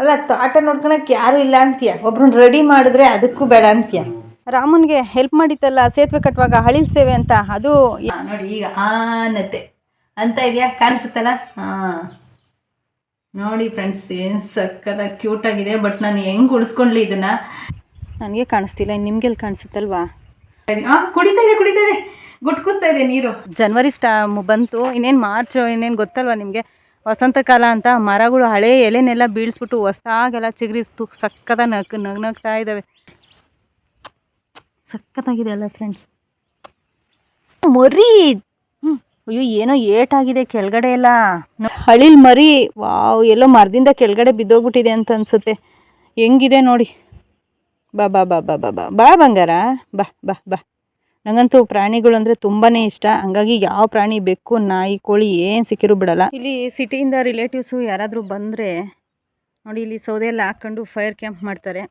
ಅಲ್ಲ ತೋಟ ನೋಡ್ಕೊಳಕ್ಕೆ ಯಾರು ಇಲ್ಲ ಅಂತೀಯ, ಒಬ್ರನ್ನ ರೆಡಿ ಮಾಡಿದ್ರೆ ಅದಕ್ಕೂ ಬೇಡ ಅಂತೀಯ. ರಾಮನ್ಗೆ ಹೆಲ್ಪ್ ಮಾಡಿತ್ತಲ್ಲ ಸೇತುವೆ ಕಟ್ಟುವಾಗ ಹಳಿಲ್ ಸೇವೆ ಅಂತ, ಅದು ನೋಡಿ ಈಗ ಆನತೆ ಅಂತ ಇದೆಯಾ, ಕಾಣಿಸುತ್ತಲ್ಲ. ಹಾಂ ನೋಡಿ ಫ್ರೆಂಡ್ಸ್, ಏನು ಸಕ್ಕದ ಕ್ಯೂಟಾಗಿದೆ. ಬಟ್ ನಾನು ಹೆಂಗೆ ಉಳಿಸ್ಕೊಂಡ್ಲಿ ಇದನ್ನು ನನಗೆ ಕಾಣಿಸ್ತಿಲ್ಲ, ನಿಮಗೆಲ್ಲಿ ಕಾಣಿಸುತ್ತಲ್ವಾ. ಕುಡಿತಾ ಇದೆ ಗುಟ್ಕುಸ್ತಾ ಇದೆ ನೀರು. ಜನವರಿ ಬಂತು, ಇನ್ನೇನು ಮಾರ್ಚ್, ಇನ್ನೇನು ಗೊತ್ತಲ್ವ ನಿಮಗೆ, ವಸಂತ ಕಾಲ ಅಂತ. ಮರಗಳು ಹಳೆ ಎಲೆನೆಲ್ಲ ಬೀಳಿಸ್ಬಿಟ್ಟು ಹೊಸ್ದಾಗೆಲ್ಲ ಚಿಗುರಿ ಸಕ್ಕದ ನಗ್ನಗ್ತಾ ಇದ್ದಾವೆ. ಸಕ್ಕತ್ತಾಗಿದೆ ಅಲ್ಲ ಫ್ರೆಂಡ್ಸ್. ಮರಿ ಅಯ್ಯೋ ಏನೋ ಏಟಾಗಿದೆ ಕೆಳಗಡೆ ಎಲ್ಲ, ಹಳಿಲ್ ಮರಿ. ವಾವ್, ಎಲ್ಲೋ ಮರದಿಂದ ಕೆಳಗಡೆ ಬಿದ್ದೋಗ್ಬಿಟ್ಟಿದೆ ಅಂತ ಅನ್ಸುತ್ತೆ. ಹೆಂಗಿದೆ ನೋಡಿ. ಬಾ ಬಾ ಬಾ ಬಾ ಬಾ ಬಾ ಬಾ ಬಂಗಾರ, ಬಾ ಬಾ ಬಾ. ನನಗಂತೂ ಪ್ರಾಣಿಗಳು ಅಂದರೆ ತುಂಬಾ ಇಷ್ಟ. ಹಂಗಾಗಿ ಯಾವ ಪ್ರಾಣಿ, ಬೆಕ್ಕು, ನಾಯಿ, ಕೋಳಿ ಏನು ಸಿಕ್ಕಿರೂ ಬಿಡಲ್ಲ. ಇಲ್ಲಿ ಸಿಟಿಯಿಂದ ರಿಲೇಟಿವ್ಸು ಯಾರಾದರೂ ಬಂದರೆ ನೋಡಿ, ಇಲ್ಲಿ ಸೌದೆ ಎಲ್ಲ ಹಾಕ್ಕೊಂಡು ಫೈರ್ ಕ್ಯಾಂಪ್ ಮಾಡ್ತಾರೆ,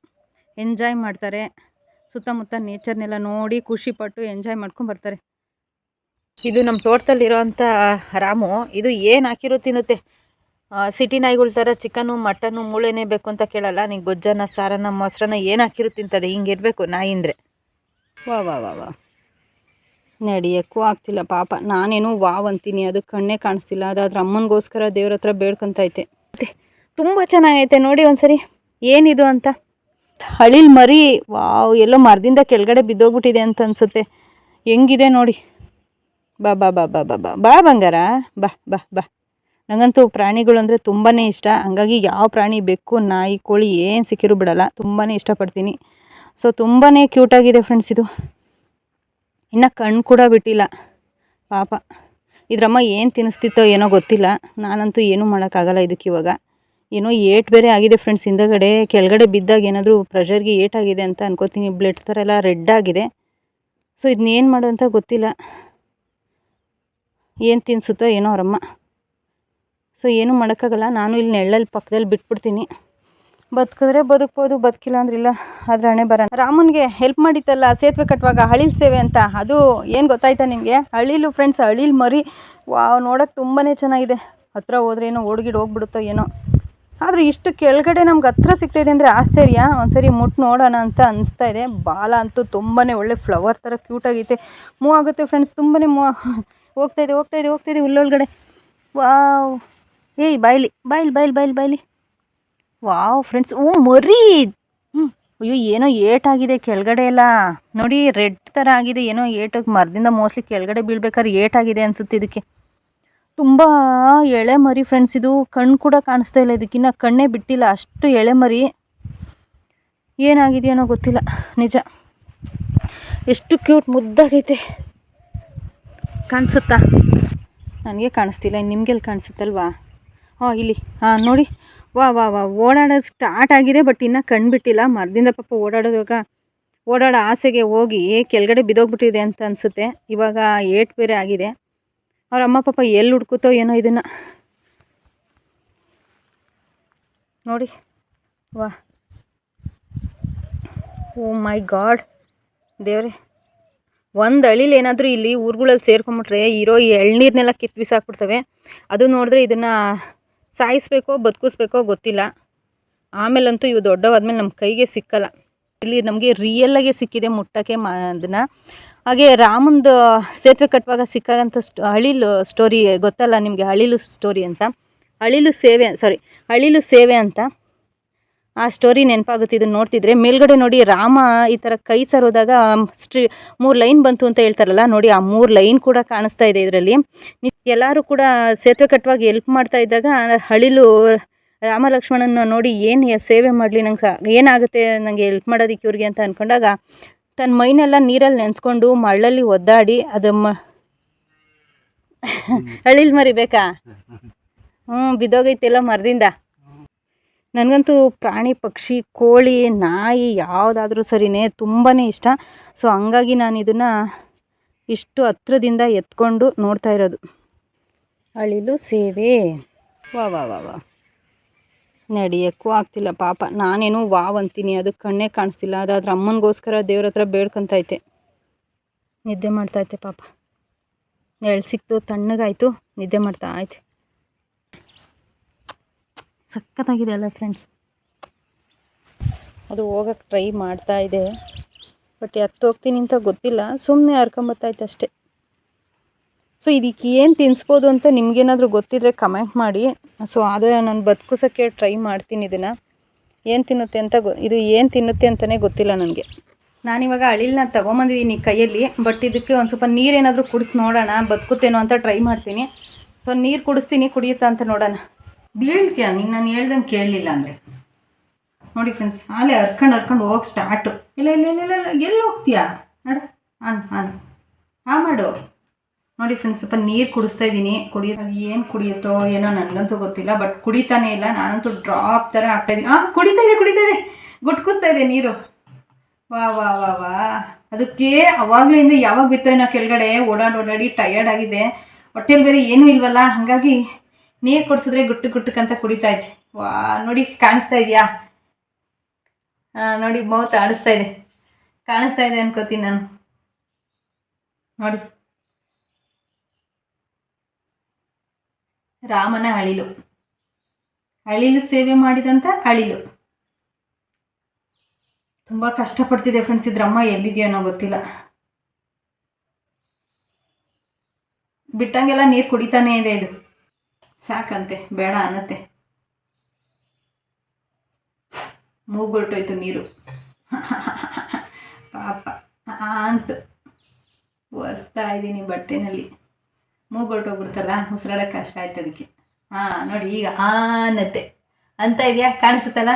ಎಂಜಾಯ್ ಮಾಡ್ತಾರೆ. ಸುತ್ತಮುತ್ತ ನೇಚರ್ನೆಲ್ಲ ನೋಡಿ ಖುಷಿಪಟ್ಟು ಎಂಜಾಯ್ ಮಾಡ್ಕೊಂಡು ಬರ್ತಾರೆ. ಇದು ನಮ್ಮ ತೋಟದಲ್ಲಿರೋವಂಥ ರಾಮು. ಇದು ಏನು ಹಾಕಿರೋ ತಿನ್ನುತ್ತೆ. ಸಿಟಿ ನಾಯಿಗಳ ಥರ ಚಿಕನ್ನು ಮಟನ್ನು ಮೂಳೆನೇ ಬೇಕು ಅಂತ ಕೇಳಲ್ಲ. ನೀನು ಗೊಜ್ಜನ, ಸಾರನ, ಮೊಸರನ್ನ ಏನು ಹಾಕಿರೋ ತಿಂತದೆ. ಹಿಂಗಿರಬೇಕು ನಾಯಿ ಅಂದರೆ. ವಾ ವಾ ವಾ ವಾ, ನಡೆಯೋಕ್ಕೂ ಆಗ್ತಿಲ್ಲ ಪಾಪ. ನಾನೇನು ವಾವ್ ಅಂತೀನಿ, ಅದು ಕಣ್ಣೇ ಕಾಣಿಸ್ತಿಲ್ಲ. ಅದಾದ್ರೆ ಅಮ್ಮನಿಗೋಸ್ಕರ ದೇವ್ರ ಹತ್ರ ಬೇಡ್ಕೊತೈತೆ. ತುಂಬ ಚೆನ್ನಾಗೈತೆ ನೋಡಿ ಒಂದ್ಸರಿ ಏನಿದು ಅಂತ. ಹಳಿಲ್ ಮರಿ. ವಾವ್, ಎಲ್ಲೋ ಮರದಿಂದ ಕೆಳಗಡೆ ಬಿದ್ದೋಗ್ಬಿಟ್ಟಿದೆ ಅಂತ ಅನ್ಸುತ್ತೆ. ಹೆಂಗಿದೆ ನೋಡಿ. ಬಾ ಬಾ ಬಾ ಬಾ ಬಾ ಬಾ ಬಾ ಬಂಗಾರ, ಬಾ ಬಾ ಬಾ. ನನಗಂತೂ ಪ್ರಾಣಿಗಳು ಅಂದರೆ ತುಂಬಾ ಇಷ್ಟ. ಹಂಗಾಗಿ ಯಾವ ಪ್ರಾಣಿ, ಬೆಕ್ಕು, ನಾಯಿ, ಕೋಳಿ ಏನು ಸಿಕ್ಕಿರೂ ಬಿಡಲ್ಲ. ತುಂಬಾ ಇಷ್ಟಪಡ್ತೀನಿ. ಸೊ ತುಂಬಾ ಕ್ಯೂಟಾಗಿದೆ ಫ್ರೆಂಡ್ಸ್ ಇದು. ಇನ್ನು ಕಣ್ಣು ಕೂಡ ಬಿಟ್ಟಿಲ್ಲ ಪಾಪ. ಇದ್ರಮ್ಮ ಏನು ತಿನ್ನಿಸ್ತಿತ್ತೋ ಏನೋ ಗೊತ್ತಿಲ್ಲ. ನಾನಂತೂ ಏನೂ ಮಾಡೋಕ್ಕಾಗಲ್ಲ ಇದಕ್ಕೆ ಇವಾಗ. ಏನೋ ಏಟ್ ಬೇರೆ ಆಗಿದೆ ಫ್ರೆಂಡ್ಸ್. ಹಿಂದಗಡೆ ಕೆಳಗಡೆ ಬಿದ್ದಾಗ ಏನಾದರೂ ಪ್ರೆಷರ್ಗೆ ಏಟಾಗಿದೆ ಅಂತ ಅನ್ಕೋತೀನಿ. ಬ್ಲಡ್ ಥರ ಎಲ್ಲ ರೆಡ್ ಆಗಿದೆ. ಸೊ ಇದನ್ನೇನು ಮಾಡೋ ಅಂತ ಗೊತ್ತಿಲ್ಲ. ಏನು ತಿನ್ನಿಸುತ್ತೋ ಏನೋ ಅವರಮ್ಮ. ಸೊ ಏನೂ ಮಾಡೋಕ್ಕಾಗಲ್ಲ. ನಾನು ಇಲ್ಲಿ ನೆಳ್ಳಲ್ಲಿ ಪಕ್ಕದಲ್ಲಿ ಬಿಟ್ಬಿಡ್ತೀನಿ. ಬದುಕಿದ್ರೆ ಬದುಕ್ಬೋದು, ಬದುಕಿಲ್ಲ ಅಂದ್ರಿಲ್ಲ. ಆದರೆ ಹಣೆ ಬರ. ರಾಮನ್ಗೆ ಹೆಲ್ಪ್ ಮಾಡಿತ್ತಲ್ಲ ಸೇತುವೆ ಕಟ್ಟುವಾಗ ಹಳಿಲ್ ಸೇವೆ ಅಂತ, ಅದು ಏನು ಗೊತ್ತಾಯ್ತಾ ನಿಮಗೆ? ಹಳಿಲು ಫ್ರೆಂಡ್ಸ್, ಹಳಿಲ್ ಮರಿ. ವಾವ್, ನೋಡೋಕೆ ತುಂಬಾ ಚೆನ್ನಾಗಿದೆ. ಹತ್ರ ಹೋದ್ರೆ ಏನೋ ಓಡ್ಗಿಡ್ ಹೋಗ್ಬಿಡುತ್ತೋ ಏನೋ. ಆದರೆ ಇಷ್ಟು ಕೆಳಗಡೆ ನಮ್ಗೆ ಹತ್ರ ಸಿಗ್ತಾಯಿದೆ ಅಂದರೆ ಆಶ್ಚರ್ಯ. ಒಂದ್ಸರಿ ಮುಟ್ಟು ನೋಡೋಣ ಅಂತ ಅನಿಸ್ತಾ ಇದೆ. ಬಾಲ ಅಂತೂ ತುಂಬಾ ಒಳ್ಳೆ ಫ್ಲವರ್ ಥರ ಕ್ಯೂಟಾಗೈತೆ. ಮೂವ್ ಆಗುತ್ತೆ ಫ್ರೆಂಡ್ಸ್, ತುಂಬಾ ಹೋಗ್ತಾಯಿದೆ ಹುಲ್ಲೊಳಗಡೆ. ವಾವ್, ಏಯ್ ಬಾಯ್ಲಿ. ವಾವ್ ಫ್ರೆಂಡ್ಸ್, ಮರಿ. ಅಯ್ಯೋ ಏನೋ ಏಟಾಗಿದೆ ಕೆಳಗಡೆ ಎಲ್ಲ ನೋಡಿ, ರೆಡ್ ಥರ ಆಗಿದೆ. ಏನೋ ಏಟಾಗಿ ಮರದಿಂದ ಮೋಸ್ಟ್ಲಿ ಕೆಳಗಡೆ ಬೀಳ್ಬೇಕಾದ್ರೆ ಏಟಾಗಿದೆ ಅನಿಸುತ್ತೆ ಇದಕ್ಕೆ. ತುಂಬ ಎಳೆ ಮರಿ ಫ್ರೆಂಡ್ಸ್ ಇದು. ಕಣ್ಣು ಕೂಡ ಕಾಣಿಸ್ತಾ ಇಲ್ಲ ಇದಕ್ಕಿನ್ನ, ಕಣ್ಣೇ ಬಿಟ್ಟಿಲ್ಲ, ಅಷ್ಟು ಎಳೆ ಮರಿ. ಏನಾಗಿದೆಯೋ ಗೊತ್ತಿಲ್ಲ ನಿಜ. ಎಷ್ಟು ಕ್ಯೂಟ್ ಮುದ್ದಾಗೈತೆ. ಕಾಣಿಸುತ್ತಾ? ನನಗೆ ಕಾಣಿಸ್ತಿಲ್ಲ, ನಿಮಗೆಲ್ಲಿ ಕಾಣಿಸುತ್ತಲ್ವಾ. ಇಲ್ಲಿ ನೋಡಿ. ವಾ ವಾ ವಾ, ಓಡಾಡೋದು ಸ್ಟಾರ್ಟ್ ಆಗಿದೆ. ಬಟ್ ಇನ್ನೂ ಕಣ್ಣು ಬಿಟ್ಟಿಲ್ಲ. ಮರದಿಂದ ಪಾಪ ಓಡಾಡೋ ಆಸೆಗೆ ಹೋಗಿ ಕೆಳಗಡೆ ಬಿದ್ದೋಗ್ಬಿಟ್ಟಿದೆ ಅಂತ ಅನಿಸುತ್ತೆ. ಇವಾಗ ಏಟ್ ಬೇರೆ ಆಗಿದೆ. ಅವ್ರ ಅಮ್ಮ ಪಾಪ ಎಲ್ಲಿ ಹುಡ್ಕುತ್ತೋ ಏನೋ ಇದನ್ನು ನೋಡಿ. ವಾ, ಓ ಮೈ ಗಾಡ್ ದೇವ್ರೆ. ಒಂದು ಹಳಿಲಿ ಏನಾದರೂ ಇಲ್ಲಿ ಊರುಗಳಲ್ಲಿ ಸೇರ್ಕೊಂಬಿಟ್ರೆ ಇರೋ ಎಳ್ನೀರನ್ನೆಲ್ಲ ಕಿತ್ತು ಬಿಸಾಕ್ಬಿಡ್ತವೆ. ಅದು ನೋಡಿದ್ರೆ ಇದನ್ನು ಸಾಯಿಸ್ಬೇಕೋ ಬದುಕಿಸ್ಬೇಕೋ ಗೊತ್ತಿಲ್ಲ. ಆಮೇಲಂತೂ ಇವು ದೊಡ್ಡವಾದ್ಮೇಲೆ ನಮ್ಮ ಕೈಗೆ ಸಿಕ್ಕಲ್ಲ. ಇಲ್ಲಿ ನಮಗೆ ರಿಯಲ್ಲಾಗೆ ಸಿಕ್ಕಿದೆ ಮುಟ್ಟಕ್ಕೆ ಅದನ್ನು. ಹಾಗೆ ರಾಮಂದು ಸೇತುವೆ ಕಟ್ಟುವಾಗ ಸಿಕ್ಕಾಗಂಥ ಹಳಿಲು ಸ್ಟೋರಿ ಗೊತ್ತಲ್ಲ ನಿಮಗೆ, ಹಳಿಲು ಸ್ಟೋರಿ ಅಂತ. ಹಳಿಲು ಸೇವೆ ಅಂತ ಆ ಸ್ಟೋರಿ ನೆನಪಾಗುತ್ತೆ ಇದನ್ನು ನೋಡ್ತಿದ್ರೆ. ಮೇಲ್ಗಡೆ ನೋಡಿ, ರಾಮ ಈ ಥರ ಕೈ ಸರೋದಾಗ 3 ಲೈನ್ ಬಂತು ಅಂತ ಹೇಳ್ತಾರಲ್ಲ ನೋಡಿ, ಆ 3 ಲೈನ್ ಕೂಡ ಕಾಣಿಸ್ತಾ ಇದೆ ಇದರಲ್ಲಿ. ಎಲ್ಲರೂ ಕೂಡ ಸೇತುವೆ ಕಟ್ಟುವಾಗ ಹೆಲ್ಪ್ ಮಾಡ್ತಾ ಇದ್ದಾಗ ಹಳಿಲು ರಾಮ ಲಕ್ಷ್ಮಣನ ನೋಡಿ ಏನು ಸೇವೆ ಮಾಡಲಿ, ನಂಗೆ ಏನಾಗುತ್ತೆ ನನಗೆ ಹೆಲ್ಪ್ ಮಾಡೋದಕ್ಕೆ ಇವ್ರಿಗೆ ಅಂತ ಅಂದ್ಕೊಂಡಾಗ ತನ್ನ ಮೈನೆಲ್ಲ ನೀರಲ್ಲಿ ನೆನೆಸ್ಕೊಂಡು ಮಳ್ಳಲ್ಲಿ ಒದ್ದಾಡಿ ಅದು ಹಳಿಲ್ ಮರಿ ಬೇಕಾ? ಬಿದ್ದೋಗೈತೆಲ್ಲ ಮರದಿಂದ. ನನಗಂತೂ ಪ್ರಾಣಿ, ಪಕ್ಷಿ, ಕೋಳಿ, ನಾಯಿ ಯಾವುದಾದ್ರೂ ಸರಿನೇ ತುಂಬಾ ಇಷ್ಟ. ಸೊ ಹಂಗಾಗಿ ನಾನು ಇದನ್ನು ಇಷ್ಟು ಹತ್ರದಿಂದ ಎತ್ಕೊಂಡು ನೋಡ್ತಾ ಇರೋದು. ಹಳಿಲು ಸೇವೆ. ವಾ ವಾ ವಾ ವಾ, ನಡೆಯೋಕ್ಕೂ ಆಗ್ತಿಲ್ಲ ಪಾಪ. ನಾನೇನು ವಾವ್ ಅಂತೀನಿ, ಅದು ಕಣ್ಣೇ ಕಾಣಿಸ್ತಿಲ್ಲ. ಅದಾದ್ರೆ ಅಮ್ಮನಿಗೋಸ್ಕರ ದೇವ್ರ ಹತ್ರ ಬೇಡ್ಕೊತೈತೆ. ನಿದ್ದೆ ಮಾಡ್ತಾಯಿತ್ತೆ ಪಾಪ. ನೆರಳು ಸಿಕ್ತು, ತಣ್ಣಗಾಯಿತು, ನಿದ್ದೆ ಮಾಡ್ತಾ ಐತೆ. ಸಖತ್ತಾಗಿದೆ ಅಲ್ಲ ಫ್ರೆಂಡ್ಸ್. ಅದು ಹೋಗೋಕ್ಕೆ ಟ್ರೈ ಮಾಡ್ತಾ ಇದೆ. ಬಟ್ ಎತ್ತು ಹೋಗ್ತೀನಿ ಅಂತ ಗೊತ್ತಿಲ್ಲ, ಸುಮ್ಮನೆ ಹರ್ಕೊಂಬತ್ತೈತೆ ಅಷ್ಟೇ. ಸೊ ಇದಕ್ಕೆ ಏನು ತಿನ್ನಿಸ್ಬೋದು ಅಂತ ನಿಮಗೇನಾದರೂ ಗೊತ್ತಿದ್ರೆ ಕಮೆಂಟ್ ಮಾಡಿ. ಸೊ ಆದರೆ ನಾನು ಬದುಕಿಸೋಕ್ಕೆ ಟ್ರೈ ಮಾಡ್ತೀನಿ. ಇದನ್ನು ಏನು ತಿನ್ನುತ್ತೆ ಅಂತ ಇದು ಏನು ತಿನ್ನುತ್ತೆ ಅಂತಲೇ ಗೊತ್ತಿಲ್ಲ ನನಗೆ. ನಾನಿವಾಗ ಅಳಿಲನ್ನ ತೊಗೊಂಬಂದಿದ್ದೀನಿ ಕೈಯಲ್ಲಿ. ಬಟ್ ಇದಕ್ಕೆ ಒಂದು ಸ್ವಲ್ಪ ನೀರೇನಾದರೂ ಕುಡಿಸಿ ನೋಡೋಣ, ಬದುಕುತ್ತೇನೋ ಅಂತ ಟ್ರೈ ಮಾಡ್ತೀನಿ. ಸೊ ನೀರು ಕುಡಿಸ್ತೀನಿ, ಕುಡಿಯುತ್ತಾ ಅಂತ ನೋಡೋಣ. ಬೀಳ್ತೀಯ ನೀನು, ನಾನು ಹೇಳ್ದಂಗೆ ಕೇಳಲಿಲ್ಲ ಅಂದರೆ. ನೋಡಿ ಫ್ರೆಂಡ್ಸ್, ಹಾಲೆ ಹರ್ಕೊಂಡು ಹೋಗಿ ಸ್ಟಾರ್ಟು. ಇಲ್ಲ ಇಲ್ಲ ಇಲ್ಲ ಇಲ್ಲ ಎಲ್ಲಿ ಹೋಗ್ತೀಯಾ ನೋಡು. ಮಾಡು. ನೋಡಿ ಫ್ರೆಂಡ್ಸ್, ಸ್ವಲ್ಪ ನೀರು ಕುಡಿಸ್ತಾ ಇದ್ದೀನಿ. ಅದು ಏನು ಕುಡಿಯುತ್ತೋ ಏನೋ ನನಗಂತೂ ಗೊತ್ತಿಲ್ಲ. ಬಟ್ ಕುಡಿತಾನೇ ಇಲ್ಲ. ನಾನಂತೂ ಡ್ರಾಪ್ ಥರ ಆಗ್ತಾಯಿದ್ದೀನಿ. ಕುಡಿತಾ ಇದೆ ಗುಟ್ಕಿಸ್ತಾ ಇದೆ ನೀರು. ವಾ ವಾ ವಾ ವಾ ಅದಕ್ಕೆ ಅವಾಗಲಿಂದ ಯಾವಾಗ ಬಿತ್ತೋ ಕೆಳಗಡೆ ಓಡಾಡಿ ಟಯರ್ಡ್ ಆಗಿದೆ. ಹೊಟ್ಟೆಲಿ ಬೇರೆ ಏನೂ ಇಲ್ವಲ್ಲ, ಹಾಗಾಗಿ ನೀರು ಕುಡಿಸಿದ್ರೆ ಗುಟ್ಟಕ್ಕಂತ ಕುಡಿತಾ ಇದೆ. ವಾ ನೋಡಿ, ಕಾಣಿಸ್ತಾ ಇದೆಯಾ? ನೋಡಿ, ಮೌತ್ ಆಡಿಸ್ತಾ ಇದೆ. ಕಾಣಿಸ್ತಾ ಇದೆ ಅನ್ಕೋತೀನಿ ನಾನು. ನೋಡಿ, ರಾಮನ ಅಳಿಲು ಸೇವೆ ಮಾಡಿದಂಥ ಅಳಿಲು. ತುಂಬ ಕಷ್ಟಪಡ್ತಿದೆ ಫ್ರೆಂಡ್ಸ್. ಇದ್ರಮ್ಮ ಎಲ್ಲಿದೆಯೋ ಅನ್ನೋ ಗೊತ್ತಿಲ್ಲ. ಬಿಟ್ಟಂಗೆಲ್ಲ ನೀರು ಕುಡಿತಾನೇ ಇದೆ. ಇದು ಸಾಕಂತೆ, ಬೇಡ ಅನ್ನತ್ತೆ. ಮೂಗೊಟ್ಟೋಯ್ತು ನೀರು. ಪಾಪ ಅಂತ ಒರೆಸ್ತಾ ಇದ್ದೀನಿ ಬಟ್ಟೆನಲ್ಲಿ. ಮೂಗೊಟ್ಟೋಗ್ಬಿಡ್ತಲ್ಲ, ಉಸಿರಾಡೋಕ್ಕೆ ಕಷ್ಟ ಆಯ್ತು ಅದಕ್ಕೆ. ನೋಡಿ ಈಗ ಅನ್ನತ್ತೆ ಅಂತ ಇದೆಯಾ, ಕಾಣಿಸುತ್ತಲ್ಲ.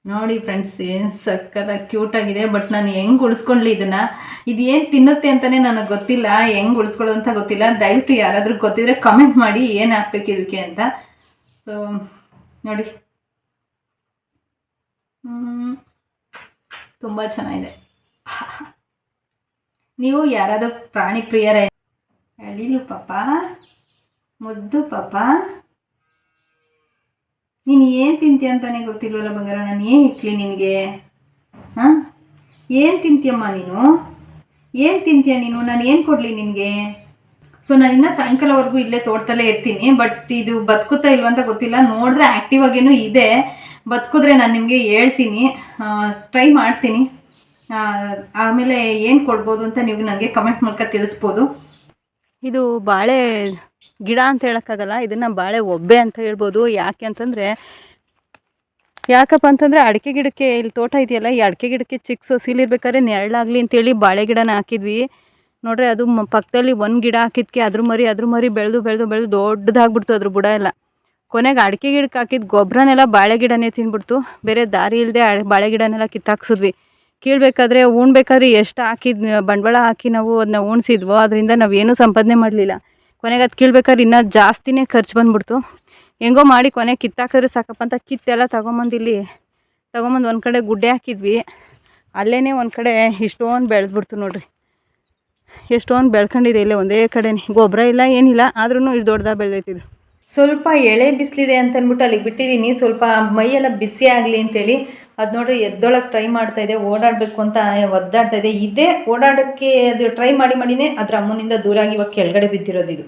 ನೋಡಿ ಫ್ರೆಂಡ್ಸ್, ಏನು ಸಕ್ಕತ್ತಾಗಿ ಕ್ಯೂಟಾಗಿದೆ. ಬಟ್ ನಾನು ಹೆಂಗೆ ಉಳಿಸ್ಕೊಂಡ್ಲಿ ಇದನ್ನು? ಇದು ಏನು ತಿನ್ನುತ್ತೆ ಅಂತಲೇ ನನಗೆ ಗೊತ್ತಿಲ್ಲ, ಹೆಂಗೆ ಉಳಿಸ್ಕೊಳ್ಳೋದು ಅಂತ ಗೊತ್ತಿಲ್ಲ. ದಯವಿಟ್ಟು ಯಾರಾದರೂ ಗೊತ್ತಿದ್ರೆ ಕಮೆಂಟ್ ಮಾಡಿ ಏನು ಹಾಕ್ಬೇಕು ಇದಕ್ಕೆ ಅಂತ. ಸೊ ನೋಡಿ, ತುಂಬ ಚೆನ್ನಾಗಿದೆ. ನೀವು ಯಾರಾದರೂ ಪ್ರಾಣಿ ಪ್ರಿಯರೇ? ಅಳಿಲು ಪಾಪ, ಮುದ್ದು ಪಾಪ, ನೀನು ಏನು ತಿಂತೀಯ ಅಂತಲೇ ಗೊತ್ತಿಲ್ವಲ್ಲ ಬಂಗಾರ. ನಾನು ಏನು ಇಕ್ಲಿ ನಿನಗೆ? ಏನು ತಿಂತೀಯಮ್ಮ ನೀನು? ಏನು ತಿಂತೀಯ ನೀನು? ನಾನು ಏನು ಕೊಡಲಿ ನಿನಗೆ? ಸೊ ನಾನು ಇನ್ನೂ ಸಾಯಂಕಾಲವರೆಗೂ ಇಲ್ಲೇ ತೋಟದಲ್ಲೇ ಇರ್ತೀನಿ. ಬಟ್ ಇದು ಬದುಕುತ್ತಾ ಇಲ್ವಂತ ಗೊತ್ತಿಲ್ಲ. ನೋಡಿದ್ರೆ ಆ್ಯಕ್ಟಿವ್ ಆಗೇನೂ ಇದೆ. ಬದುಕಿದ್ರೆ ನಾನು ನಿಮಗೆ ಹೇಳ್ತೀನಿ, ಟ್ರೈ ಮಾಡ್ತೀನಿ. ಆಮೇಲೆ ಏನು ಕೊಡ್ಬೋದು ಅಂತ ನೀವು ನನಗೆ ಕಮೆಂಟ್ ಮೂಲಕ ತಿಳಿಸ್ಬೋದು. ಇದು ಬಾಳೆ ಗಿಡ ಅಂತ ಹೇಳೋಕ್ಕಾಗಲ್ಲ, ಇದನ್ನು ಬಾಳೆ ಒಬ್ಬೆ ಅಂತ ಹೇಳ್ಬೋದು. ಯಾಕಪ್ಪ ಅಂತಂದರೆ ಅಡಿಕೆ ಗಿಡಕ್ಕೆ, ಇಲ್ಲಿ ತೋಟ ಇದೆಯಲ್ಲ, ಈ ಅಡಿಕೆ ಗಿಡಕ್ಕೆ ಚಿಕ್ಕ ಸೊಸಿಲಿರ್ಬೇಕಾದ್ರೆ ನೆರಳಾಗಲಿ ಅಂತೇಳಿ ಬಾಳೆ ಗಿಡನ ಹಾಕಿದ್ವಿ. ನೋಡ್ರಿ, ಅದು ಪಕ್ಕದಲ್ಲಿ ಒಂದು ಗಿಡ ಹಾಕಿದ್ಕೆ ಅದ್ರ ಮರಿ ಬೆಳೆದು ದೊಡ್ಡದಾಗ್ಬಿಡ್ತು ಅದ್ರ ಬುಡ ಎಲ್ಲ. ಕೊನೆಗೆ ಅಡಿಕೆ ಗಿಡಕ್ಕೆ ಹಾಕಿದ ಗೊಬ್ಬರನೆಲ್ಲ ಬಾಳೆ ಗಿಡನೇ ತಿಂದ್ಬಿಡ್ತು. ಬೇರೆ ದಾರಿ ಇಲ್ಲದೆ ಬಾಳೆ ಗಿಡನೆಲ್ಲ ಕಿತ್ತಾಕ್ಸಿದ್ವಿ. ಕೀಳ್ಬೇಕಾದ್ರೆ ಉಣ್ಬೇಕಾದ್ರೆ ಎಷ್ಟು ಬಂಡವಾಳ ಹಾಕಿ ನಾವು ಅದನ್ನ ಉಣ್ಸಿದ್ವೋ ಅದರಿಂದ ನಾವೇನೂ ಸಂಪಾದನೆ ಮಾಡಲಿಲ್ಲ. ಕೊನೆಗೆ ಅದು ಕೀಳ್ಬೇಕಾದ್ರೆ ಇನ್ನೂ ಜಾಸ್ತಿನೇ ಖರ್ಚು ಬಂದ್ಬಿಡ್ತು. ಹೆಂಗೋ ಮಾಡಿ ಕೊನೆಗೆ ಕಿತ್ತಾಕಿದ್ರೆ ಸಾಕಪ್ಪ ಅಂತ ಕಿತ್ತೆಲ್ಲ ತಗೊಂಬಂದು ಒಂದು ಕಡೆ ಗುಡ್ಡೆ ಹಾಕಿದ್ವಿ. ಅಲ್ಲೇ ಒಂದು ಕಡೆ ಇಷ್ಟೊಂದು ಬೆಳೆದ್ಬಿಡ್ತು ನೋಡ್ರಿ. ಎಷ್ಟೊಂದು ಬೆಳ್ಕೊಂಡಿದೆ ಇಲ್ಲೇ ಒಂದೇ ಕಡೆ. ಗೊಬ್ಬರ ಇಲ್ಲ ಏನಿಲ್ಲ, ಆದ್ರೂ ಇಷ್ಟು ದೊಡ್ಡದಾಗಿ ಬೆಳೆದೈತಿದ್ದು. ಸ್ವಲ್ಪ ಎಳೆ ಬಿಸಿಲಿದೆ ಅಂತಂದ್ಬಿಟ್ಟು ಅಲ್ಲಿಗೆ ಬಿಟ್ಟಿದ್ದೀನಿ. ಸ್ವಲ್ಪ ಮೈಯೆಲ್ಲ ಬಿಸಿ ಆಗಲಿ ಅಂತೇಳಿ. ಅದು ನೋಡ್ರಿ, ಎದ್ದೊಳಕ್ಕೆ ಟ್ರೈ ಮಾಡ್ತಾಯಿದೆ, ಓಡಾಡಬೇಕು ಅಂತ ಒದ್ದಾಡ್ತಾಯಿದೆ. ಇದೇ ಓಡಾಡೋಕ್ಕೆ ಅದು ಟ್ರೈ ಮಾಡಿನೇ ಅದ್ರ ಅಮ್ಮನಿಂದ ದೂರಾಗಿ ಇವಾಗ ಕೆಳಗಡೆ ಬಿದ್ದಿರೋದು. ಇದು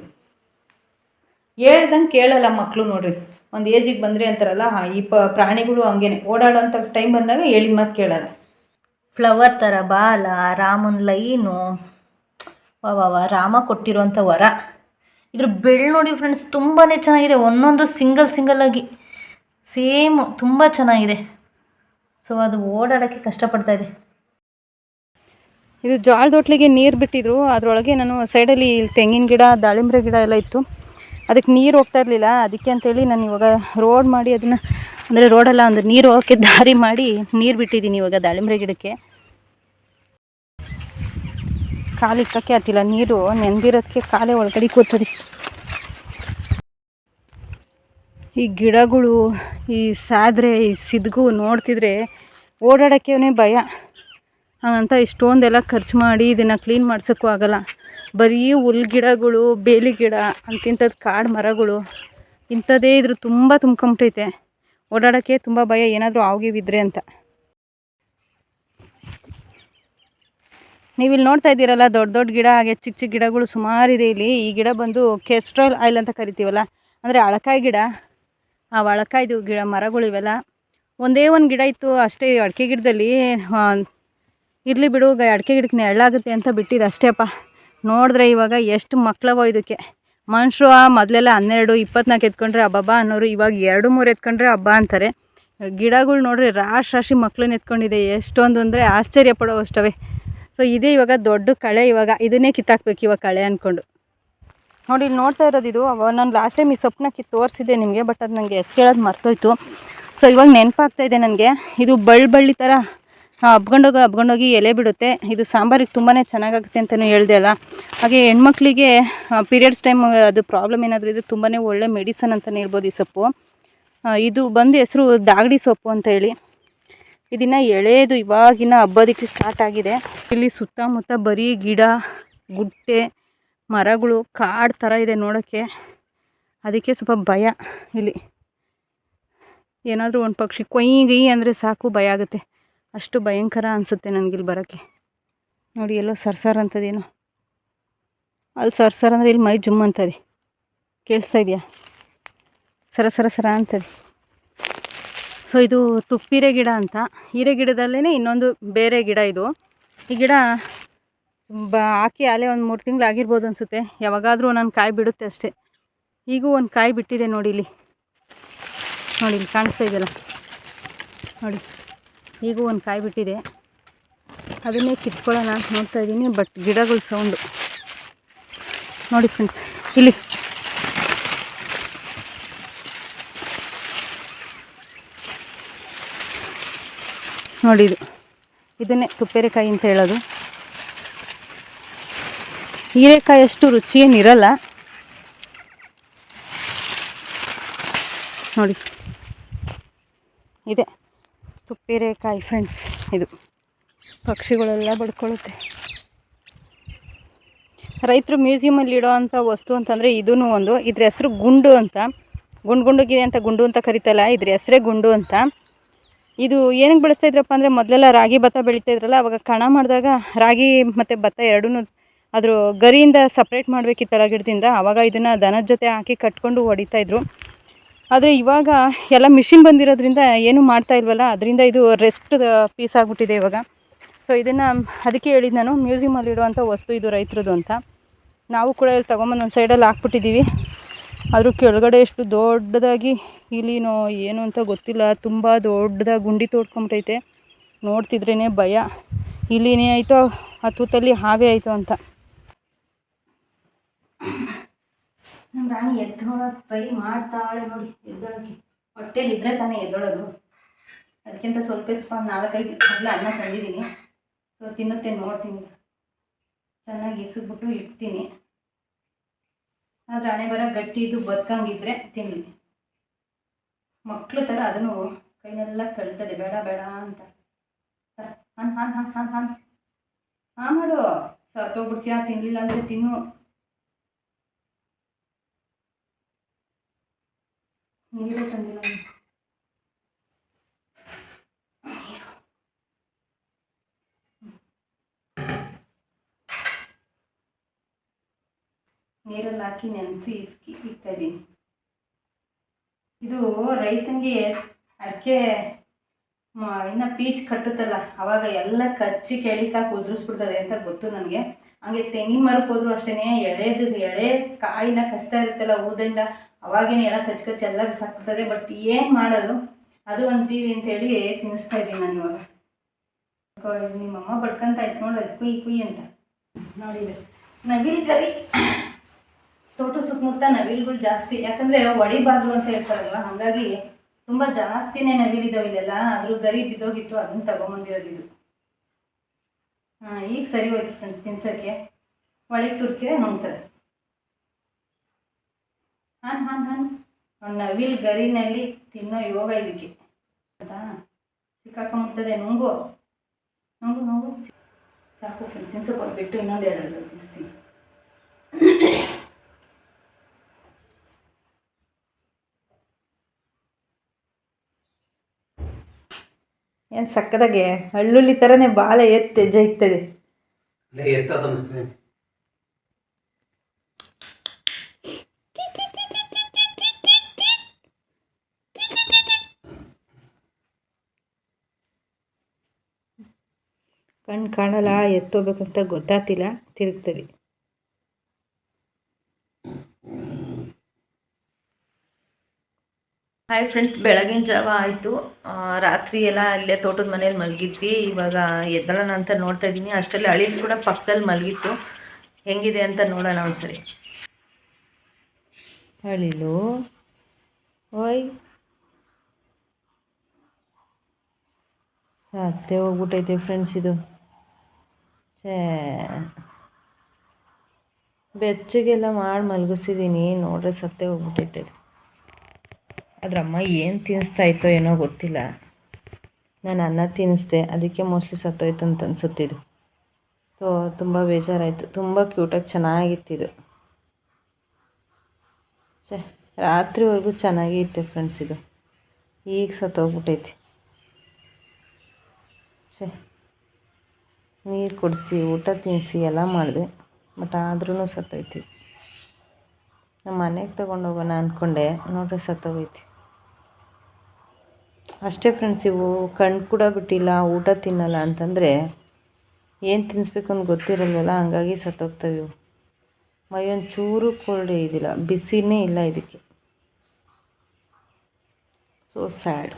ಹೇಳ್ದಂಗೆ ಕೇಳಲ್ಲ ಮಕ್ಕಳು ನೋಡ್ರಿ. ಒಂದು ಏಜಿಗೆ ಬಂದರೆ ಅಂತಾರಲ್ಲ, ಈ ಪ್ರಾಣಿಗಳು ಹಂಗೇನೆ, ಓಡಾಡೋಂಥ ಟೈಮ್ ಬಂದಾಗ ಹೇಳಿದ ಮಾತು ಕೇಳಲ್ಲ. ಫ್ಲವರ್ ಥರ ಬಾಲ, ರಾಮನ ಲೈನು, ರಾಮ ಕೊಟ್ಟಿರೋಂಥ ವರ. ಇದ್ರ ಬೆಳ್ಳು ನೋಡಿ ಫ್ರೆಂಡ್ಸ್, ತುಂಬಾ ಚೆನ್ನಾಗಿದೆ. ಒಂದೊಂದು ಸಿಂಗಲ್ ಆಗಿ ಸೇಮು, ತುಂಬ ಚೆನ್ನಾಗಿದೆ. ಸೊ ಅದು ಓಡಾಡೋಕ್ಕೆ ಕಷ್ಟಪಡ್ತಾ ಇದೆ. ಇದು ಜೋಳದ ಹೊಟ್ಲಿಗೆ ನೀರು ಬಿಟ್ಟಿದ್ರು. ಅದರೊಳಗೆ ನಾನು ಸೈಡಲ್ಲಿ ತೆಂಗಿನ ಗಿಡ, ದಾಳಿಂಬ್ರೆ ಗಿಡ ಎಲ್ಲ ಇತ್ತು. ಅದಕ್ಕೆ ನೀರು ಹೋಗ್ತಾ ಇರಲಿಲ್ಲ. ಅದಕ್ಕೆ ಅಂತೇಳಿ ನಾನು ಇವಾಗ ರೋಡ್ ಮಾಡಿ ಅದನ್ನು, ಅಂದರೆ ರೋಡಲ್ಲ, ಒಂದು ನೀರು ಹೋಗೋಕ್ಕೆ ದಾರಿ ಮಾಡಿ ನೀರು ಬಿಟ್ಟಿದ್ದೀನಿ ಇವಾಗ ದಾಳಿಂಬ್ರೆ ಗಿಡಕ್ಕೆ. ಕಾಲು ಇಕ್ಕಕ್ಕೆ ಆಗ್ತಿಲ್ಲ, ನೀರು ನೆಂದಿರೋದಕ್ಕೆ ಕಾಲೇ ಒಳಗಡೆ ಕೂತದೆ. ಈ ಗಿಡಗಳು, ಈ ಸಾದ್ರೆ, ಈ ಸಿದ್ಗು ನೋಡ್ತಿದ್ರೆ ಓಡಾಡೋಕ್ಕೇ ಭಯ. ಹಾಗಂತ ಇಷ್ಟೊಂದೆಲ್ಲ ಖರ್ಚು ಮಾಡಿ ಇದನ್ನು ಕ್ಲೀನ್ ಮಾಡ್ಸೋಕ್ಕೂ ಆಗೋಲ್ಲ. ಬರೀ ಹುಲ್ ಗಿಡಗಳು, ಬೇಲಿ ಗಿಡ ಅಂತಿಂಥದ್ದು, ಕಾಡು ಮರಗಳು ಇಂಥದ್ದೇ ಇದ್ರು ತುಂಬ ತುಂಬ್ಕೊಂಬಿಟ್ಟೈತೆ. ಓಡಾಡೋಕ್ಕೆ ತುಂಬ ಭಯ, ಏನಾದರೂ ಆಗಿ ಬಿದ್ದರೆ ಅಂತ. ನೀವು ಇಲ್ಲಿ ನೋಡ್ತಾ ಇದ್ದೀರಲ್ಲ, ದೊಡ್ಡ ಗಿಡ, ಹಾಗೆ ಚಿಕ್ಕ ಗಿಡಗಳು ಸುಮಾರಿದೆ ಇಲ್ಲಿ. ಈ ಗಿಡ ಬಂದು ಕೆಸ್ಟ್ರಾಲ್ ಆಯಿಲ್ ಅಂತ ಕರಿತೀವಲ್ಲ, ಅಂದರೆ ಅಳಕಾಯಿ ಗಿಡ. ಆ ಅಳಕಾಯ್ದು ಗಿಡ ಮರಗಳು ಇವೆಲ್ಲ. ಒಂದೇ ಒಂದು ಗಿಡ ಇತ್ತು ಅಷ್ಟೇ ಅಡಿಕೆ ಗಿಡದಲ್ಲಿ. ಇರಲಿ ಬಿಡು ಅಡಿಕೆ ಗಿಡಕ್ಕೆ ನೆರಳಾಗುತ್ತೆ ಅಂತ ಬಿಟ್ಟಿದ್ದು ಅಷ್ಟೇಪ್ಪ. ನೋಡಿದ್ರೆ ಇವಾಗ ಎಷ್ಟು ಮಕ್ಳವ ಇದಕ್ಕೆ. ಮನುಷ್ಯರು ಮೊದಲೆಲ್ಲ 12 24 ಎತ್ಕೊಂಡ್ರೆ ಹಬ್ಬ ಅನ್ನೋರು, ಇವಾಗ 2 3 ಎತ್ಕೊಂಡ್ರೆ ಹಬ್ಬ ಅಂತಾರೆ. ಗಿಡಗಳು ನೋಡ್ರಿ ರಾಶಿ ಮಕ್ಳನ್ನ ಎತ್ಕೊಂಡಿದೆ. ಎಷ್ಟೊಂದು ಅಂದರೆ ಆಶ್ಚರ್ಯ ಪಡೋ ಅಷ್ಟವೆ. ಸೊ ಇದೇ ಇವಾಗ ದೊಡ್ಡ ಕಳೆ. ಇವಾಗ ಇದನ್ನೇ ಕಿತ್ತಾಕ್ಬೇಕು ಇವಾಗ ಕಳೆ ಅಂದ್ಕೊಂಡು. ನೋಡಿ ಇಲ್ಲಿ ನೋಡ್ತಾ ಇರೋದು ಇದು. ನಾನು ಲಾಸ್ಟ್ ಟೈಮ್ ಈ ಸೊಪ್ಪನ್ನ ತೋರಿಸಿದ್ದೆ ನಿಮಗೆ, ಬಟ್ ಅದು ನನಗೆ ಹೆಸ್ರು ಹೇಳೋದು ಮರ್ತೋಯ್ತು. ಸೊ ಇವಾಗ ನೆನಪಾಗ್ತಾ ಇದೆ ನನಗೆ. ಇದು ಬಳ್ಳಿ ಥರ ಹಬ್ಕೊಂಡೋಗಿ ಎಲೆ ಬಿಡುತ್ತೆ. ಇದು ಸಾಂಬಾರಿಗೆ ತುಂಬಾ ಚೆನ್ನಾಗಾಗುತ್ತೆ ಅಂತಲೂ ಹೇಳ್ದೆ ಅಲ್ಲ. ಹಾಗೆ ಹೆಣ್ಮಕ್ಳಿಗೆ ಪೀರಿಯಡ್ಸ್ ಟೈಮ್ ಅದು ಪ್ರಾಬ್ಲಮ್ ಏನಾದರೂ ಇದು ತುಂಬಾ ಒಳ್ಳೆ ಮೆಡಿಸನ್ ಅಂತಲೇ ಹೇಳ್ಬೋದು ಈ ಸೊಪ್ಪು. ಇದು ಬಂದು ಹೆಸರು ದಾಗಡಿ ಸೊಪ್ಪು ಅಂತ ಹೇಳಿ. ಇದನ್ನು ಎಳೆದು ಇವಾಗಿನ ಹಬ್ಬದಕ್ಕೆ ಸ್ಟಾರ್ಟ್ ಆಗಿದೆ. ಇಲ್ಲಿ ಸುತ್ತಮುತ್ತ ಬರೀ ಗಿಡ, ಗುಡ್ಡೆ, ಮರಗಳು, ಕಾಡು ಥರ ಇದೆ ನೋಡೋಕ್ಕೆ. ಅದಕ್ಕೆ ಸ್ವಲ್ಪ ಭಯ. ಇಲ್ಲಿ ಏನಾದರೂ ಒಂದು ಪಕ್ಷಿ ಕೊಯ್ ಗೈ ಅಂದರೆ ಸಾಕು ಭಯ ಆಗುತ್ತೆ. ಅಷ್ಟು ಭಯಂಕರ ಅನಿಸುತ್ತೆ ನನಗಿಲ್ಲಿ ಬರೋಕ್ಕೆ. ನೋಡಿ ಎಲ್ಲೋ ಸರ್ಸರ್ ಅಂತದೇನೋ, ಅಲ್ಲಿ ಸರ್ಸರ್ ಅಂದರೆ ಇಲ್ಲಿ ಮೈ ಜುಮ್ ಅಂತದೆ. ಕೇಳಿಸ್ತಾ ಇದೆಯಾ? ಸರ ಅಂತದೆ. ಸೊ ಇದು ತುಪ್ಪಿರೆ ಗಿಡ ಅಂತ. ಹೀರೆ ಗಿಡದಲ್ಲೇ ಇನ್ನೊಂದು ಬೇರೆ ಗಿಡ ಇದು. ಈ ಗಿಡ ಹಾಕಿ ಅಲ್ಲೇ ಒಂದು 3 ತಿಂಗಳು ಆಗಿರ್ಬೋದು ಅನಿಸುತ್ತೆ. ಯಾವಾಗಾದರೂ ನಾನು ಕಾಯಿ ಬಿಡುತ್ತೆ ಅಷ್ಟೇ. ಈಗೂ ಒಂದು ಕಾಯಿ ಬಿಟ್ಟಿದೆ ನೋಡಿ ಇಲ್ಲಿ ಕಾಣಿಸ್ತಾ ಇದೆಯಲ್ಲ ನೋಡಿ. ಈಗೂ ಒಂದು ಕಾಯಿ ಬಿಟ್ಟಿದೆ. ಅದನ್ನೇ ಕಿತ್ಕೊಳ್ಳೋಣ ಅಂತ ನೋಡ್ತಾ ಇದ್ದೀನಿ. ಬಟ್ ಗಿಡಗಳು ಸೌಂಡು ನೋಡಿ ಫ್ರೆಂಡ್ಸ್. ಇಲ್ಲಿ ನೋಡಿ ಇದನ್ನೇ ತುಪ್ಪೇರೆಕಾಯಿ ಅಂತ ಹೇಳೋದು. ಹೀರೆಕಾಯಿ ಅಷ್ಟು ರುಚಿಯೇನಿರಲ್ಲ ನೋಡಿ. ಇದೆ ತುಪ್ಪೇರೆಕಾಯಿ ಫ್ರೆಂಡ್ಸ್. ಇದು ಪಕ್ಷಿಗಳೆಲ್ಲ ಬಡ್ಕೊಳ್ಳುತ್ತೆ. ರೈತರು ಮ್ಯೂಸಿಯಮಲ್ಲಿ ಇಡೋ ಅಂಥ ವಸ್ತು ಅಂತಂದರೆ ಇದೂ ಒಂದು. ಇದ್ರ ಹೆಸರು ಗುಂಡು ಅಂತ. ಗುಂಡುಗಿದೆ ಅಂತ ಗುಂಡು ಅಂತ ಕರಿತಲ್ಲ, ಇದ್ರ ಹೆಸರೇ ಗುಂಡು ಅಂತ. ಇದು ಏನಕ್ಕೆ ಬೆಳೆಸ್ತಾ ಇದ್ರಪ್ಪ ಅಂದರೆ, ಮೊದಲೆಲ್ಲ ರಾಗಿ ಭತ್ತ ಬೆಳೀತಾ ಇದ್ರಲ್ಲ, ಅವಾಗ ಕಣ ಮಾಡಿದಾಗ ರಾಗಿ ಮತ್ತು ಭತ್ತ ಎರಡೂ ಅದ್ರ ಗರಿಯಿಂದ ಸಪ್ರೇಟ್ ಮಾಡಬೇಕಿತ್ತಲ್ಲ ಗಿಡದಿಂದ. ಆವಾಗ ಇದನ್ನು ದನದ ಜೊತೆ ಹಾಕಿ ಕಟ್ಕೊಂಡು ಹೊಡಿತಾಯಿದ್ರು. ಆದರೆ ಇವಾಗ ಎಲ್ಲ ಮಿಷಿನ್ ಬಂದಿರೋದ್ರಿಂದ ಏನೂ ಮಾಡ್ತಾ ಇಲ್ವಲ್ಲ, ಅದರಿಂದ ಇದು ರೆಸ್ಟ್ ಪೀಸ್ ಆಗಿಬಿಟ್ಟಿದೆ ಇವಾಗ. ಸೊ ಇದನ್ನು ಅದಕ್ಕೆ ಹೇಳಿದ್ದು ನಾನು, ಮ್ಯೂಸಿಯಮಲ್ಲಿಡುವಂಥ ವಸ್ತು ಇದು ರೈತರದ್ದು ಅಂತ. ನಾವು ಕೂಡ ಇಲ್ಲಿ ತೊಗೊಂಬಂದು ಒಂದು ಸೈಡಲ್ಲಿ ಹಾಕ್ಬಿಟ್ಟಿದ್ದೀವಿ. ಅದ್ರ ಕೆಳಗಡೆ ಎಷ್ಟು ದೊಡ್ಡದಾಗಿ ಇಲಿನೋ ಏನು ಅಂತ ಗೊತ್ತಿಲ್ಲ, ತುಂಬ ದೊಡ್ಡದಾಗಿ ಗುಂಡಿ ತೋಡ್ಕೊಂಬಿಟ್ಟೈತೆ. ನೋಡ್ತಿದ್ರೇ ಭಯ. ಇಲಿನೇ ಆಯಿತೋ ತೂತಲ್ಲಿ ಹಾವೇ ಆಯಿತು ಅಂತ. ನಮ್ಮ ರಾಣಿ ಎದ್ದೊಳಕ್ಕೆ ಟ್ರೈ ಮಾಡ್ತಾಳೆ ನೋಡಿ. ಎದ್ದೊಳಕ್ಕೆ ಹೊಟ್ಟೆಲಿ ಇದ್ದರೆ ತಾನೇ ಎದ್ದೊಳೋದು. ಅದಕ್ಕಿಂತ ಸ್ವಲ್ಪ 4-5 ಅಲ್ಲ ಅನ್ನ ತಂದಿದ್ದೀನಿ. ಸೊ ತಿನ್ನುತ್ತೆ ನೋಡ್ತೀನಿ. ಚೆನ್ನಾಗಿ ಇಸಿದ್ಬಿಟ್ಟು ಇಡ್ತೀನಿ. ಆದರೆ ಹಣೆ ಬರ ಗಟ್ಟಿ ಇದು ಬದುಕಂಗಿದ್ರೆ ತಿನ್ನಲಿ. ಮಕ್ಕಳು ಥರ ಅದನ್ನು ಕೈನೆಲ್ಲ ತಳ್ತದೆ ಬೇಡ ಅಂತ. ಹಾಂ ಮಾಡು, ಸತ್ತೋಗ್ಬಿಡ್ತೀಯಾ ತಿನ್ನಲಿಲ್ಲ ಅಂದರೆ ತಿನ್ನು. ನೀರೇ ತಂದಿಲ್ಲ. ನೀರಲ್ಲಿ ಹಾಕಿ ನೆನೆಸಿ ಇಕ್ತಾಯಿದ್ದೀನಿ. ಇದು ರೈತನಿಗೆ ಅಡಿಕೆ ಇನ್ನು ಪೀಚ್ ಕಟ್ಟುತ್ತಲ್ಲ, ಆವಾಗ ಎಲ್ಲ ಕಚ್ಚಿ ಕೆಳಿಕಾಕಿ ಉದುರಿಸ್ಬಿಡ್ತದೆ ಅಂತ ಗೊತ್ತು ನನಗೆ. ಹಾಗೆ ತೆಂಗಿನ ಮರಕ್ಕೆ ಹೋದ್ರು ಅಷ್ಟೇ, ಎಳೆ ಕಾಯಿನ ಕಚ್ತಾ ಇರುತ್ತಲ್ಲ ಊದಿಂದ, ಅವಾಗೇನೆ ಎಲ್ಲ ಕಚ್ಚಿ ಎಲ್ಲ ಬಿಸಾಕ್ಬಿಡ್ತದೆ. ಬಟ್ ಏನು ಮಾಡೋದು, ಅದು ಒಂದು ಜೀವಿ ಅಂತೇಳಿ ತಿನ್ನಿಸ್ತಾ ಇದ್ದೀನಿ ನಾನು ಇವಾಗ. ನಿಮ್ಮಮ್ಮ ಬಡ್ಕೊಂತ ಇತ್ತು ನೋಡಿ, ಅದು ಕುಯ್ ಅಂತ ನೋಡಿದೆ. ನವಿಲು ಗರಿ ತೋಟ ಸುತ್ತಮುತ್ತ ನವಿಲುಗಳು ಜಾಸ್ತಿ, ಯಾಕಂದರೆ ಹೊಡಿಬಾರ್ದು ಅಂತ ಹೇಳ್ತಾರಲ್ವ, ಹಾಗಾಗಿ ತುಂಬ ಜಾಸ್ತಿನೇ ನವಿಲಿದ್ದಾವೆ ಇಲ್ಲೆಲ್ಲ. ಅದ್ರ ಗರಿ ಬಿದ್ದೋಗಿತ್ತು, ಅದನ್ನು ತಗೊಂಬಂದಿರೋದು ಇದು. ಈಗ ಸರಿ ಹೋಯ್ತು ಫ್ರೆಂಡ್ಸ್ ತಿನ್ಸೋಕ್ಕೆ. ಒಳಗೆ ತುರ್ಕಿರೆ ನುಂಗ್ತದೆ. ನವಿಲು ಗರಿನಲ್ಲಿ ತಿನ್ನೋ ಯೋಗ ಇದಕ್ಕೆ ಅಂತ ಸಿಕ್ಕಾಕೊಂಬಿಡ್ತದೆ. ನುಂಗು ಸಾಕು ಫ್ರೆಂಡ್ಸ್. ಸ್ವಲ್ಪ ಬಿಟ್ಟು ಇನ್ನೊಂದು 2 ತಿನ್ನಿಸ್ತೀನಿ. ಏನು ಸಕ್ಕದಾಗೆ ಹಳ್ಳುಳ್ಳಿ ಥರನೇ ಬಾಳೆ ಹೆಜ್ಜೆ ಇರ್ತದೆ. ಕಣ್ಣು ಕಾಣಲ್ಲ, ಎತ್ತೋಗ್ಬೇಕಂತ ಗೊತ್ತಾಗ್ತಿಲ್ಲ, ತಿರುಗ್ತದೆ. ಹಾಯ್ ಫ್ರೆಂಡ್ಸ್, ಬೆಳಗಿನ ಜಾವ ಆಯಿತು. ರಾತ್ರಿ ಎಲ್ಲ ಅಲ್ಲೇ ತೋಟದ ಮನೇಲಿ ಮಲಗಿದ್ವಿ. ಇವಾಗ ಎದ್ದಳೋಣ ಅಂತ ನೋಡ್ತಾ ಇದ್ದೀನಿ. ಅಷ್ಟರಲ್ಲಿ ಅಳಿಲು ಕೂಡ ಪಕ್ಕದಲ್ಲಿ ಮಲಗಿತ್ತು. ಹೆಂಗಿದೆ ಅಂತ ನೋಡೋಣ ಒಂದ್ಸರಿ. ಅಳಿಲು ಓಯ್, ಸತ್ತೇ ಹೋಗ್ಬಿಟ್ಟೈತೆ ಫ್ರೆಂಡ್ಸ್ ಇದು. ಛೇ, ಬೆಚ್ಚಗೆಲ್ಲ ಮಾಡಿ ಮಲಗಿಸಿದ್ದೀನಿ, ನೋಡ್ರೆ ಸತ್ತೇ ಹೋಗ್ಬಿಟ್ಟೈತೆ. ಅದ್ರಮ್ಮ ಏನು ತಿನ್ನಿಸ್ತಾಯಿತ್ತೋ ಏನೋ ಗೊತ್ತಿಲ್ಲ. ನಾನು ಅನ್ನ ತಿನ್ನಿಸ್ದೆ, ಅದಕ್ಕೆ ಮೋಸ್ಟ್ಲಿ ಸತ್ತೋಯ್ತು ಅಂತ ಅನ್ಸುತ್ತಿದ್ದು. ತುಂಬ ಬೇಜಾರಾಯಿತು. ತುಂಬ ಕ್ಯೂಟಾಗಿ ಚೆನ್ನಾಗಿತ್ತಿದು. ಛೇ, ರಾತ್ರಿವರೆಗೂ ಚೆನ್ನಾಗೇ ಇತ್ತು ಫ್ರೆಂಡ್ಸ್ ಇದು. ಈಗ ಸತ್ತೋಗ್ಬಿಟ್ಟೈತಿ. ಛೇ, ನೀರು ಕುಡಿಸಿ ಊಟ ತಿನ್ನಿಸಿ ಎಲ್ಲ ಮಾಡಿದೆ, ಬಟ್ ಆದ್ರೂ ಸತ್ತೋಯ್ತಿ. ನಮ್ಮ ಮನೆಗೆ ತೊಗೊಂಡೋಗೋಣ ಅಂದ್ಕೊಂಡೆ, ನೋಡ್ರೆ ಸತ್ತೋಗೈತಿ. ಅಷ್ಟೇ ಫ್ರೆಂಡ್ಸ್, ಇವು ಕಣ್ಣು ಕೂಡ ಬಿಟ್ಟಿಲ್ಲ, ಊಟ ತಿನ್ನಲ್ಲ ಅಂತಂದರೆ ಏನು ತಿನ್ನಿಸ್ಬೇಕು ಅಂತ ಗೊತ್ತಿರಲ್ವಲ್ಲ, ಹಂಗಾಗಿ ಸತ್ತೋಗ್ತವೆ ಇವು. ಮೈಯೊಂದು ಚೂರು ಕೋಲ್ಡ್ ಇದಿಲ್ಲ, ಬಿಸಿನೇ ಇಲ್ಲ ಇದಕ್ಕೆ. So sad.